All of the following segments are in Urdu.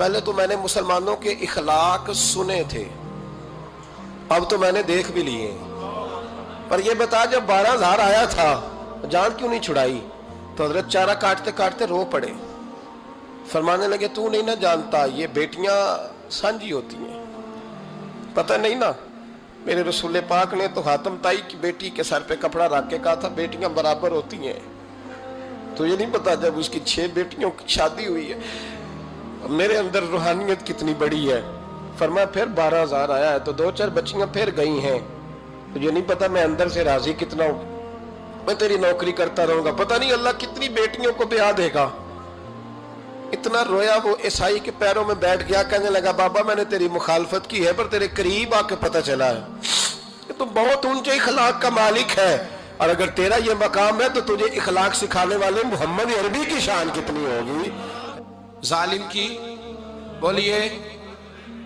پہلے تو میں نے مسلمانوں کے اخلاق سنے تھے، اب تو میں نے دیکھ بھی لیے، پر یہ بتا جب 12,000 آیا تھا جان کیوں نہیں چھڑائی؟ تو حضرت چارہ کاٹتے کاٹتے رو پڑے، فرمانے لگے تو نہیں نہ جانتا یہ بیٹیاں سانجی ہوتی ہیں، پتہ نہیں نا؟ میرے رسول پاک نے تو حاتم تائی کی بیٹی کے سر پہ کپڑا رکھ کے کہا تھا بیٹیاں برابر ہوتی ہیں، تو یہ نہیں پتا جب اس کی 6 بیٹیوں کی شادی ہوئی ہے میرے اندر روحانیت کتنی بڑی ہے۔ فرمایا پھر 12,000 آیا ہے تو 2-4 بچیاں پھر گئی ہیں، تو یہ نہیں پتا میں اندر سے راضی کتنا ہوں، میں تیری نوکری کرتا رہوں گا، پتہ نہیں اللہ کتنی بیٹیوں کو بیاہ دے گا۔ اتنا رویا وہ عیسائی کے پیروں میں بیٹھ گیا، کہنے لگا بابا میں نے تیری مخالفت کی ہے پر تیرے قریب آ کے پتہ چلا ہے کہ تو بہت اونچے اخلاق کا مالک ہے، اور اگر تیرا یہ مقام ہے تو تجھے اخلاق سکھانے والے محمد عربی کی شان کتنی ہوگی۔ ظالم کی بولیے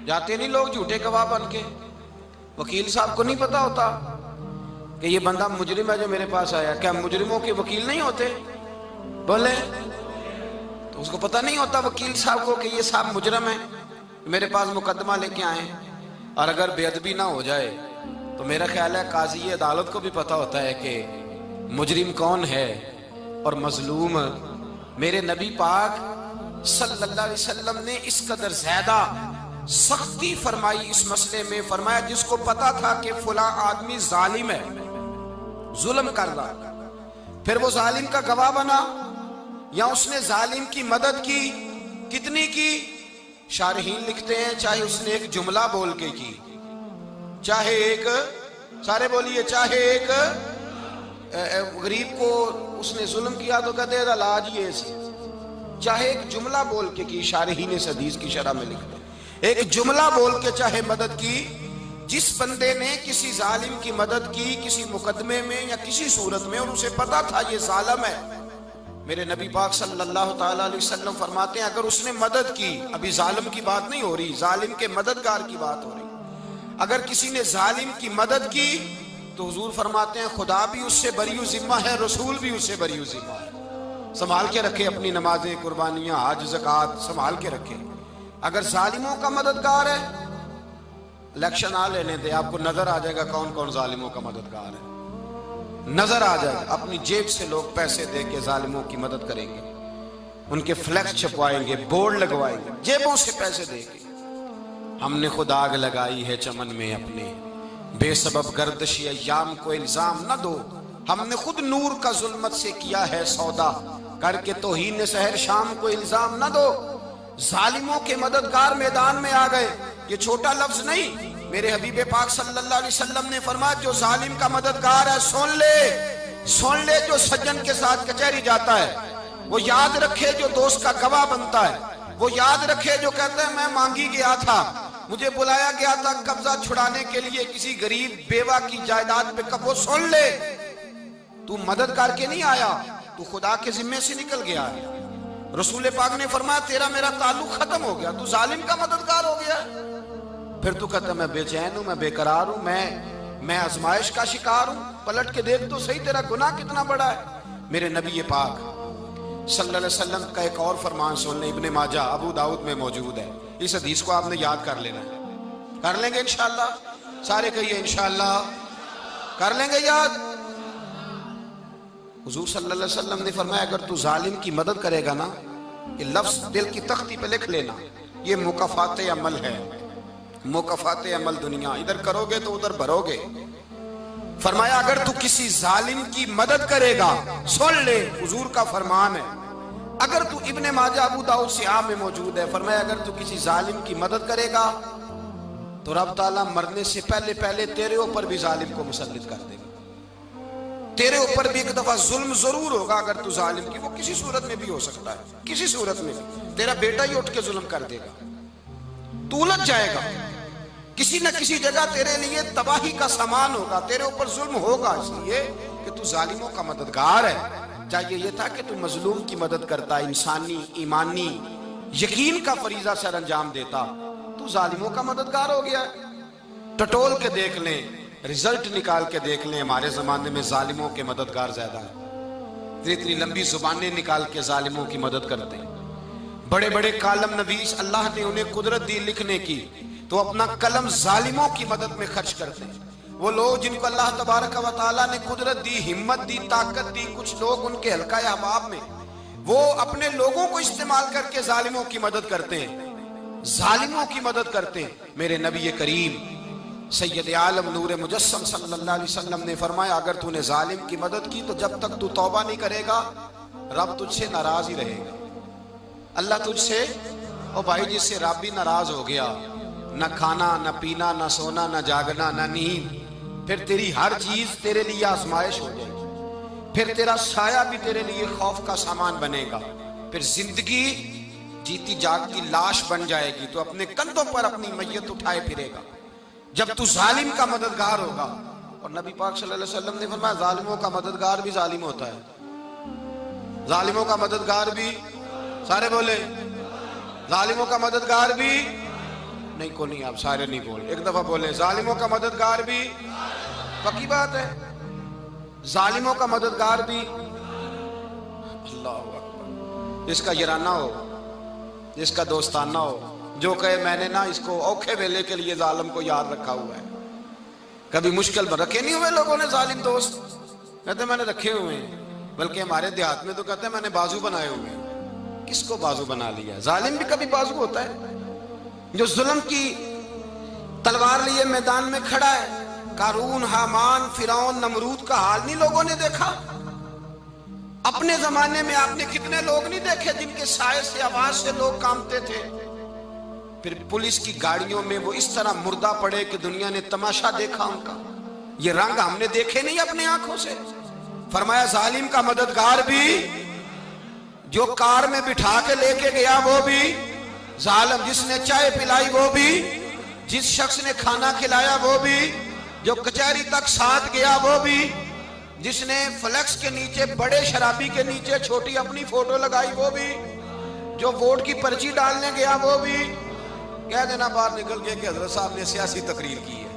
جاتے نہیں لوگ جھوٹے گواہ بن کے، وکیل صاحب کو نہیں پتا ہوتا کہ یہ بندہ مجرم ہے جو میرے پاس آیا، کیا مجرموں کے وکیل نہیں ہوتے؟ بولے تو اس کو پتہ نہیں ہوتا وکیل صاحب کو کہ یہ صاحب مجرم ہے، میرے پاس مقدمہ لے کے آئے، اور اگر بے ادبی نہ ہو جائے تو میرا خیال ہے قاضی عدالت کو بھی پتہ ہوتا ہے کہ مجرم کون ہے اور مظلوم۔ میرے نبی پاک صلی اللہ علیہ وسلم نے اس قدر زیادہ سختی فرمائی اس مسئلے میں، فرمایا جس کو پتا تھا کہ فلاں آدمی ظالم ہے، ظلم کر رہا، پھر وہ ظالم کا گواہ بنا یا اس نے ظالم کی مدد کی، کتنی کی؟ شارحین لکھتے ہیں چاہے اس نے ایک جملہ بول کے کی، چاہے ایک، سارے بولیے، چاہے ایک غریب کو اس نے ظلم کیا تو کہتے ہیں علاج یہ سی، چاہے ایک جملہ بول کے کی، شارحین اس حدیث کی شرح میں لکھتے ہیں ایک جملہ بول کے چاہے مدد کی، جس بندے نے کسی ظالم کی مدد کی کسی مقدمے میں یا کسی صورت میں اور اسے پتا تھا یہ ظالم ہے، میرے نبی پاک صلی اللہ تعالیٰ علیہ وسلم فرماتے ہیں اگر اس نے مدد کی، ابھی ظالم کی بات نہیں ہو رہی، ظالم کے مددگار کی بات ہو رہی، اگر کسی نے ظالم کی مدد کی تو حضور فرماتے ہیں خدا بھی اس سے بری و ذمہ ہے، رسول بھی اس سے بری و ذمہ ہے۔ سنبھال کے رکھے اپنی نمازیں، قربانیاں، حج، زکوٰۃ سنبھال کے رکھے۔ اگر ظالموں کا مددگار ہے، الیکشن آ لینے دے، آپ کو نظر آ جائے گا کون کون ظالموں کا مددگار ہے، نظر آ جائے گا۔ اپنی جیب سے لوگ پیسے دے کے ظالموں کی مدد کریں گے، ان کے فلیکس چھپوائیں گے، بورڈ لگوائیں گے، جیبوں سے پیسے دے کے۔ ہم نے خود آگ لگائی ہے چمن میں اپنے، بے سبب گردشی ایام کو الزام نہ دو، ہم نے خود نور کا ظلمت سے کیا ہے سودا، کر کے توہین سحر شام کو الزام نہ دو۔ ظالموں کے مددگار میدان میں آ گئے، یہ چھوٹا لفظ نہیں، میرے حبیب پاک صلی اللہ علیہ وسلم نے فرمایا جو ظالم کا مددگار ہے سن لے جو سجن کے ساتھ کچہری جاتا ہے، وہ یاد رکھے جو دوست کا گواہ بنتا ہے، وہ یاد رکھے جو کہتا ہے میں مانگی گیا تھا، مجھے بلایا گیا تھا قبضہ چھڑانے کے لیے کسی غریب بیوہ کی جائیداد پہ، وہ سن لے تو مدد کر کے نہیں آیا، تو خدا کے ذمے سے نکل گیا ہے۔ رسول پاک نے فرمایا تیرا میرا تعلق ختم ہو گیا، تو ظالم کا مددگار ہو گیا، پھر تو کہتا میں بے چین ہوں، میں بے قرار ہوں، میں آزمائش کا شکار ہوں، پلٹ کے دیکھ تو صحیح تیرا گناہ کتنا بڑا ہے۔ میرے نبی پاک صلی اللہ علیہ وسلم کا ایک اور فرمان سن لیں، ابن ماجہ ابو داؤد میں موجود ہے، اس حدیث کو آپ نے یاد کر لینا ہے، کر لیں گے انشاءاللہ، سارے کہیے انشاءاللہ، کر لیں گے یاد۔ حضور صلی اللہ علیہ وسلم نے فرمایا اگر تو ظالم کی مدد کرے گا نا، یہ لفظ دل کی تختی پہ لکھ لینا، یہ مکافات عمل ہے، مکافات عمل دنیا، ادھر کرو گے تو ادھر بھرو گے۔ فرمایا اگر تو کسی ظالم کی مدد کرے گا، سن لے حضور کا فرمان ہے، اگر تو ابن ماجہ ابو داؤد صحاح میں موجود ہے، فرمایا اگر تو کسی ظالم کی مدد کرے گا تو رب تعالیٰ مرنے سے پہلے تیرے اوپر بھی ظالم کو مسلط کر دے گا، تیرے اوپر بھی ایک دفعہ ظلم ضرور ہوگا اگر تو ظالم کی، وہ کسی صورت میں بھی ہو سکتا ہے، کسی صورت میں بھی تیرا بیٹا ہی اٹھ کے ظلم کر دے گا، تو الجھ جائے گا، کسی نہ کسی جگہ تیرے لیے تباہی کا سامان ہوگا، تیرے اوپر ظلم ہوگا، اس لیے کہ تو ظالموں کا مددگار ہے۔ چاہیے یہ تھا کہ تو مظلوم کی مدد کرتا، انسانی ایمانی یقین کا فریضہ سر انجام دیتا، تو ظالموں کا مددگار ہو گیا۔ ٹٹول کے دیکھ لیں، رزلٹ نکال کے دیکھ لیں، ہمارے زمانے میں ظالموں کے مددگار زیادہ ہیں، اتنی لمبی زبانیں نکال کے ظالموں کی مدد کرتے ہیں، بڑے بڑے کالم نویس اللہ نے انہیں قدرت دی لکھنے کی، تو اپنا قلم ظالموں کی مدد میں خرچ کرتے ہیں۔ وہ لوگ جن کو اللہ تبارک و تعالیٰ نے قدرت دی، ہمت دی، طاقت دی، کچھ لوگ ان کے حلقہ احباب میں، وہ اپنے لوگوں کو استعمال کر کے ظالموں کی مدد کرتے ہیں، ظالموں کی مدد کرتے ہیں۔ میرے نبی کریم سید عالم نور مجسم صلی اللہ علیہ وسلم نے فرمایا، اگر تو نے ظالم کی مدد کی تو جب تک تو توبہ نہیں کرے گا رب تجھ سے ناراض ہی رہے گا۔ اللہ تجھ سے، او بھائی جس سے رب بھی ناراض ہو گیا، نہ کھانا نہ پینا نہ سونا نہ جاگنا نہ نیند، پھر تیری ہر چیز تیرے لیے آزمائش ہو جائے گی، پھر تیرا سایہ بھی تیرے لیے خوف کا سامان بنے گا، پھر زندگی جیتی جاگتی لاش بن جائے گی، تو اپنے کندھوں پر اپنی میت اٹھائے پھرے گا جب تو ظالم کا مددگار ہوگا۔ اور نبی پاک صلی اللہ علیہ وسلم نے فرمایا ظالموں کا مددگار بھی ظالم ہوتا ہے، ظالموں کا مددگار بھی، سارے بولے ظالموں کا مددگار بھی، نہیں کو نہیں، آپ سارے نہیں بولے، ایک دفعہ بولے ظالموں کا مددگار بھی، پکی بات ہے، ظالموں کا مددگار بھی۔ اللہ اکبر، جس کا یارانہ ہو، جس کا دوستانہ ہو، جو کہے میں نے نا اس کو اوکھے ویلے کے لیے ظالم کو یاد رکھا ہوا ہے۔ کبھی مشکل میں رکھے نہیں ہوئے لوگوں نے ظالم دوست، کہتے ہیں میں نے رکھے ہوئے ہیں، بلکہ ہمارے دیہات میں تو کہتے ہیں میں نے بازو بنائے ہوئے ہیں۔ کس کو بازو بنا لیا؟ ظالم بھی کبھی بازو ہوتا ہے، جو ظلم کی تلوار لیے میدان میں کھڑا ہے۔ قارون، حامان، فرعون، نمرود کا حال نہیں لوگوں نے دیکھا؟ اپنے زمانے میں آپ نے کتنے لوگ نہیں دیکھے جن کے سائے سے، آواز سے لوگ کانپتے تھے؟ پھر پولیس کی گاڑیوں میں وہ اس طرح مردہ پڑے کہ دنیا نے تماشا دیکھا ان کا۔ یہ رنگ ہم نے دیکھے نہیں اپنے آنکھوں سے۔ فرمایا ظالم کا مددگار بھی، جو کار میں بٹھا کے لے کے گیا وہ بھی ظالم، جس نے چائے پلائی وہ بھی، جس شخص نے کھانا کھلایا وہ بھی، جو کچہری تک ساتھ گیا وہ بھی، جس نے فلیکس کے نیچے، بڑے شرابی کے نیچے چھوٹی اپنی فوٹو لگائی وہ بھی، جو ووٹ کی پرچی ڈالنے گیا وہ بھی۔ کہہ دینا باہر نکل کے کہ حضرت صاحب نے سیاسی تقریر کی ہے،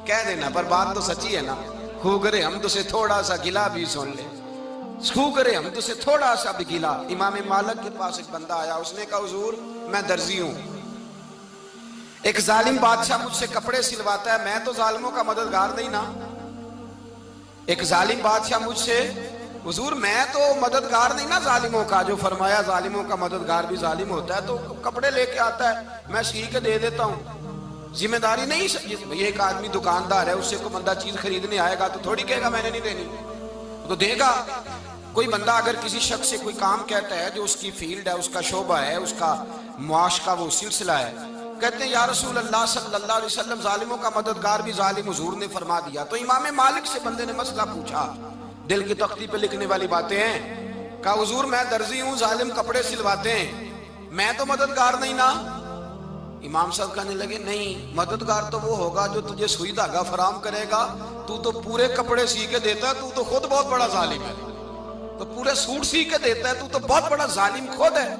کہہ دینا، پر بات تو سچی ہے نا۔ خو کرے ہم تو سے تھوڑا سا گلا بھی سن لے، خو کرے ہم تو سے تھوڑا سا بھی گلا۔ امام مالک کے پاس ایک بندہ آیا، اس نے کہا حضور میں درزی ہوں، ایک ظالم بادشاہ مجھ سے کپڑے سلواتا ہے، میں تو ظالموں کا مددگار نہیں نا۔ ایک ظالم بادشاہ مجھ سے، حضور میں تو مددگار نہیں نا ظالموں کا۔ جو فرمایا ظالموں کا مددگار بھی ظالم ہوتا ہے، تو کپڑے لے کے آتا ہے میں سی کے دے دیتا ہوں، ذمہ داری نہیں۔ یہ ایک آدمی دکاندار ہے، اس سے کوئی بندہ چیز خریدنے آئے گا تو تھوڑی کہے گا میں نے نہیں دینی، تو دے گا۔ کوئی بندہ اگر کسی شخص سے کوئی کام کہتا ہے جو اس کی فیلڈ ہے، اس کا شعبہ ہے، اس کا معاش کا وہ سلسلہ ہے، کہتے ہیں یا رسول اللہ صلی اللہ علیہ وسلم ظالموں کا مددگار بھی ظالم، حضور نے فرما دیا۔ تو امام مالک سے بندے نے مسئلہ پوچھا، دل کی تختی پہ لکھنے والی باتیں ہیں، کہا حضور میں درزی ہوں، ظالم کپڑے سلواتے ہیں، میں تو مددگار نہیں نا۔ امام صاحب کہنے لگے نہیں، مددگار تو وہ ہوگا جو تجھے سوئی دھاگا فراہم کرے گا، تو پورے کپڑے سی کے دیتا ہے، تو خود بہت بڑا ظالم ہے، تو پورے سوٹ سی کے دیتا ہے، تو بہت بڑا ظالم خود ہے۔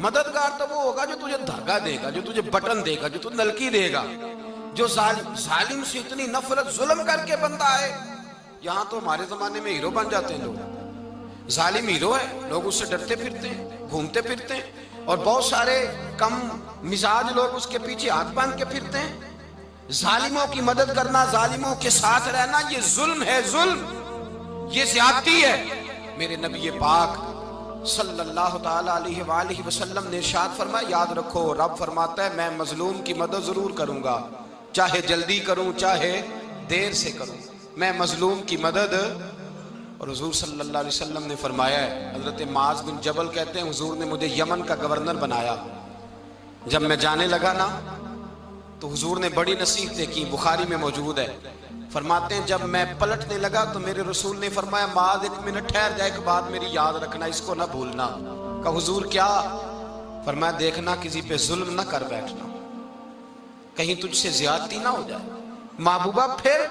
مددگار تو وہ ہوگا جو تجھے دھاگا دے گا، جو تجھے بٹن دے گا، جو تجھے نلکی دے گا۔ جو ظالم سے اتنی نفرت، ظلم کر کے بندہ ہے، یہاں تو ہمارے زمانے میں ہیرو بن جاتے ہیں لوگ، ظالم ہیرو ہے، لوگ اس سے ڈرتے پھرتے ہیں، گھومتے پھرتے ہیں، اور بہت سارے کم مزاج لوگ اس کے پیچھے ہاتھ باندھ کے پھرتے ہیں۔ ظالموں کی مدد کرنا، ظالموں کے ساتھ رہنا، یہ ظلم ہے، ظلم، یہ زیادتی ہے۔ میرے نبی پاک صلی اللہ تعالی علیہ وآلہ وسلم نے ارشاد فرمایا، یاد رکھو رب فرماتا ہے میں مظلوم کی مدد ضرور کروں گا، چاہے جلدی کروں چاہے دیر سے کروں، میں مظلوم کی مدد۔ اور حضور صلی اللہ علیہ وسلم نے فرمایا ہے، حضرت معاذ بن جبل کہتے ہیں حضور نے مجھے یمن کا گورنر بنایا، جب میں جانے لگا نا تو حضور نے بڑی نصیحتیں کی، بخاری میں موجود ہے، فرماتے ہیں جب میں پلٹنے لگا تو میرے رسول نے فرمایا معاذ ایک منٹ ٹھہر جا، ایک بات میری یاد رکھنا، اس کو نہ بھولنا۔ کہا حضور کیا؟ فرمایا دیکھنا کسی پہ ظلم نہ کر بیٹھنا، کہیں تجھ سے زیادتی نہ ہو جائے۔ محبوبہ پھر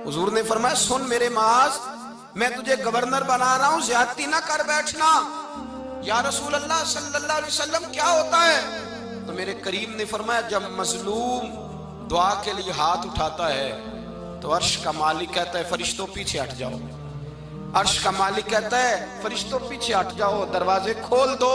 حضور نے فرمایا سن میرے معاذ، میں تجھے گورنر بنا رہا ہوں، زیادتی نہ کر بیٹھنا۔ یا رسول اللہ صلی اللہ علیہ وسلم کیا ہوتا ہے؟ تو میرے کریم نے فرمایا جب مظلوم دعا کے لیے ہاتھ اٹھاتا ہے تو عرش کا مالک کہتا ہے فرشتوں پیچھے ہٹ جاؤ، عرش کا مالک کہتا ہے فرشتوں پیچھے ہٹ جاؤ، دروازے کھول دو،